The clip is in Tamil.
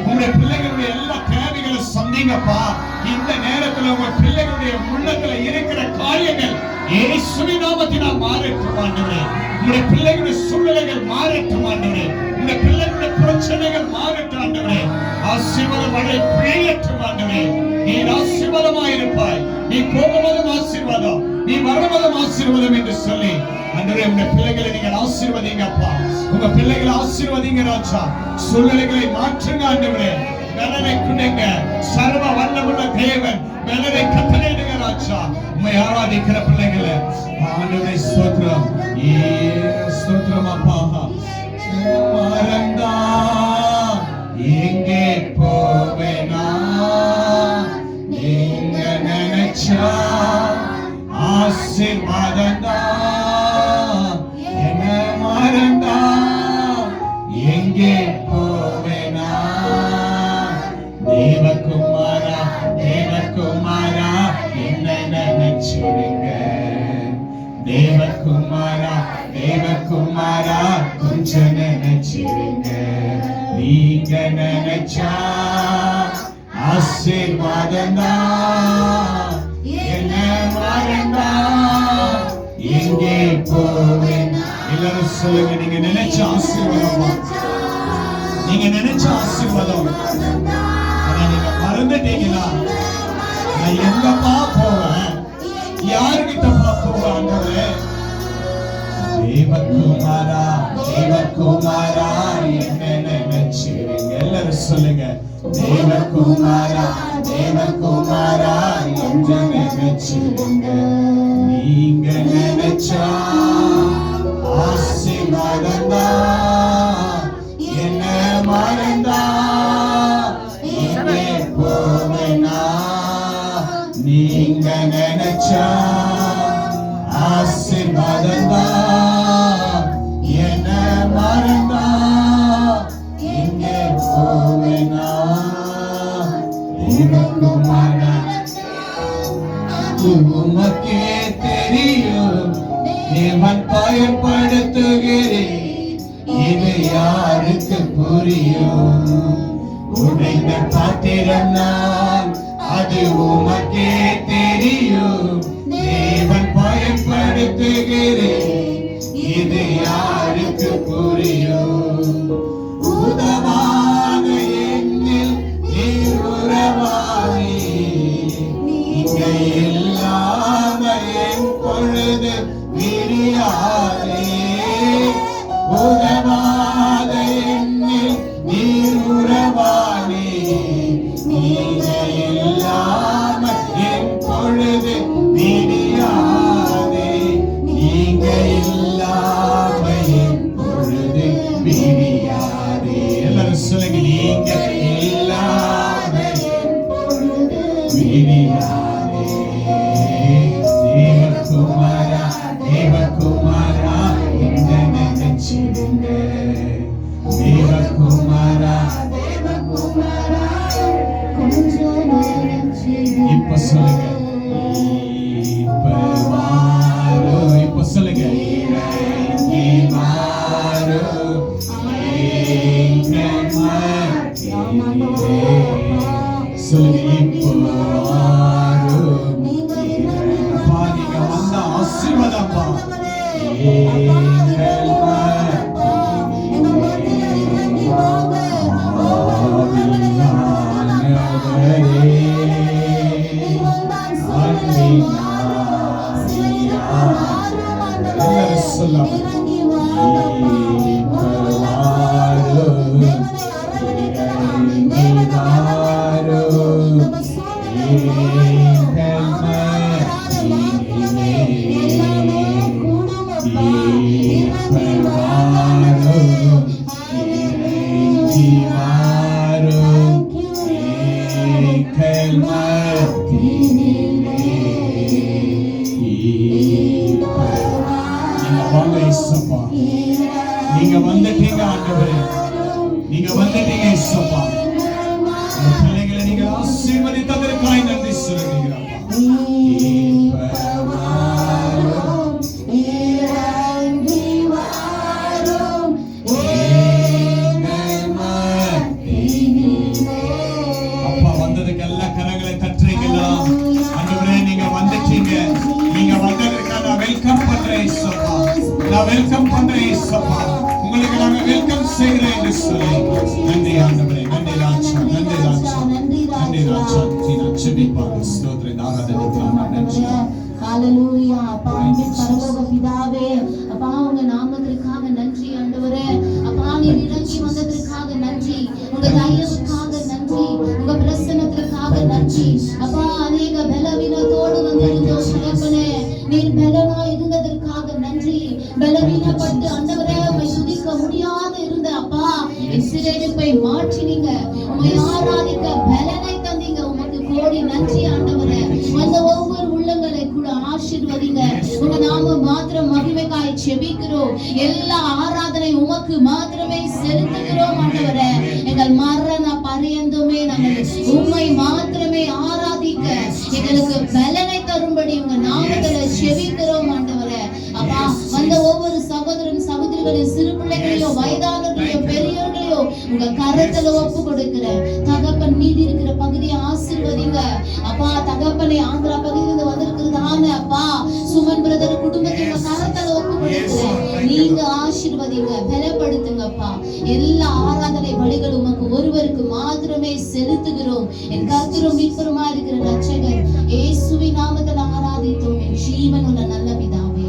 உங்களுடைய பிள்ளைகளுடைய எல்லா தேவைகளை சந்திங்கப்பா. இந்த நேரத்தில் உங்க பிள்ளைகளுடைய உள்ளத்துல இருக்கிற காரியங்கள் இயேசுவின் நாமத்தினால் மாறட்டும் ஆண்டவரே. உங்களுடைய பிள்ளைகளுடைய சூழ்நிலைகள் மாறட்டும் ஆண்டவரே. உங்களுடைய பிள்ளைகளுடைய பிரச்சனைகள் மாறட்டும் ஆண்டவரே. ஆசீர்வாதம் மழை பெய்யட்டும் ஆண்டவரே. நீ ஆசீர்வாதமாயிருப்பாய். நீ போகும்போதும் ஆசீர்வாதம், நீ வருவதும் ஆசீர்வாதம் என்று சொல்லி ஆண்டவரே உங்க பிள்ளைகளை நீங்கள் ஆசீர்வதிங்க அப்பா. உங்க பிள்ளைகளை ஆசீர்வதிங்க ராஜா. சூழ்நிலைகளை மாற்றுங்க ஆண்டவரே. பலனை கொடுங்க. சர்வ வல்லமுள்ள தேவன் பலனை கட்டளையிடுங்க ராஜா. உம்மை ஆராதிக்கிற பிள்ளைகளை ஆண்டவரே ஸ்தோத்திரம், ஸ்தோத்திரம் அப்பா. மறந்தா எங்கே போவேனா, நீங்க நினைச்சா ஆசீர்வாதந்தா. என்ன மறந்தா எங்கே போவேனா, தேவகுமாரா தேவகுமாரா என்ன நினைச்சிருங்க. தேவகுமாரா தேவகுமாரா கொஞ்சம் நினைச்சிருங்க. நீங்க நினைச்சா ஆசீர்வாதந்தா. என்ன மறந்தா எங்கே போவேன். எல்லாரும் சொல்லுங்க, நீங்க நினைச்ச ஆசீர்வாதம், நீங்க நினைச்ச ஆசீர்வாதம். ஆனா நீங்க மறந்துட்டீங்களா, நான் எங்கப்பா போவேன், யாருகிட்டப்பா போவேன். தேவகுமாரா தேவகுமாரா என்ன நினைச்சிருங்க. எல்லாரும் சொல்லுங்க, தேவகுமாரா தேவகுமாரா என்ன நினைச்சிருங்க. நீங்க நினைச்சா ஆசீர்வாதந்தா. என்ன மறந்தா எங்கே போவேனா, நீங்க நினைச்சா ஆசீர்வாதந்தா. என்ன மறந்தா எங்கே போவேனா. தேவகுமாரா உமக்கே தெரியும், தேவன் பயன்படுத்துகிறேன், இது யாருக்கு புரியும். உடைந்த பாத்திரம் நான், அது உமக்கே தெரியும், தேவன் பயன்படுத்துகிறேன், இது யாருக்கு புரியும். உதவாக என்னில் நீர் உறவாடி, நீங்க இல்லாம என் பொழுது விடியாதே. உதவாக என்னில் நீர் உறவாடி, நீங்க இல்லாம என் பொழுது விடியாதே. நீங்க இல்லாம என் பொழுது விடியாதே. எல்லாரும் சொல்லுங்க, நீங்க இல்லாம என் பொழுது விடியாதே. தேவகுமாரா தேவகுமாரா என்ன நினைச்சிடுங்க. தேவகுமாரா தேவகுமாரா இப்ப சொல்லுங்க, இப்ப மாறு. இப்ப சொல்லுங்க, இறங்கி மாறு. சொல்லுங்க, இப்போ மாறு. அப்பா நீங்க வந்த ஆசீர்வாதப்பா. நீங்க வந்துட்டீங்க ஆண்டவரே, நீங்க வந்துட்டீங்க இயேசுப்பா. இந்த பிள்ளைகளை நீங்க ஆசீர்வதித்ததற்காக நன்றி சொல்லுகிறேன். வெல்கம் பண்றேன் இயேசுப்பா. உங்களுக்கு நாங்க வெல்கம் செய்கிறேன் என்று சொல்லி நன்றி ஆண்டவரே. நன்றி ராஜா, நன்றி ராஜா, நன்றி ராஜா. நான் செபிப்பாங்க ஸ்தோத்திரம் ஆராதனைக்காக நன்றி. ஹalleluya. அப்பா அன்பின் பரலோக பிதாவே, அப்பா உங்க நாமத்திற்காக நன்றி ஆண்டவரே. அப்பா நீர் இறங்கி வந்ததற்காக நன்றி, உங்க தயவுக்காக நன்றி, உங்க பிரசன்னத்திற்காக நன்றி. அப்பா அநேக பலவீனத்தோடு வந்திருந்தோம் தகப்பனே, நீர் பலனா இருந்ததற்காக நன்றி. பலவீனப்பட்டு ஆண்டவரே உம்மை துதிக்க முடியாது இருந்த அப்பா இஸ்ரவேலை மாற்றினீங்க, உம்மை ஆராதிக்க பலனை தந்தீங்க. உமக்கு கோடி நன்றி ஆண்டவரே. அந்த ஒவ்வொரு உள்ளங்களை கூட ஆசீர்வதிங்க. உங்க நாம மாத்திரம் மகிமைக்காய் செபிக்கிறோம். எல்லா ஆராதனை உமக்கு மாத்திரமே செலுத்துகிறோம் ஆண்டவரே. எங்கள் மரண பரியந்தமே நாங்கள் உம்மை மாத்திரமே ஆராதிக்க எங்களுக்கு பலனை தரும்படி உங்க நாமத்துல செபிக்கிறோம் ஆண்டவரே. அப்பா வந்த ஒவ்வொரு சகோதரன் சகோதரிகளையும் சிறு பிள்ளைகளையோ வயதானவர்களையோ பெரியவர்களையோ உங்க கரத்துல ஒப்பு கொடுக்கிறேன் தகப்பன். மீதி இருக்கிற பகுதியை ஆசீர்வதிங்க அப்பா. தகப்பனை ஆந்திரா பகுதியிலிருந்து வந்திருக்கிறதான அப்பா சுமன் பிரதர் குடும்பத்தை உங்க கரத்துல ஒப்பு கொடுக்கிறேன். நீங்க ஆசீர்வதிங்க, பலப்படுத்துங்கப்பா. எல்லா ஆராதனை பலிகள் உமக்கு ஒருவருக்கு மாத்திரமே செலுத்துகிறோம். என் கர்த்தரும் மீட்பருமா இருக்கிற ரட்சகர் இயேசுவின் நாமத்தில் ஆராதித்தோம் என் ஜீவன் உள்ள நல்ல பிதாவே.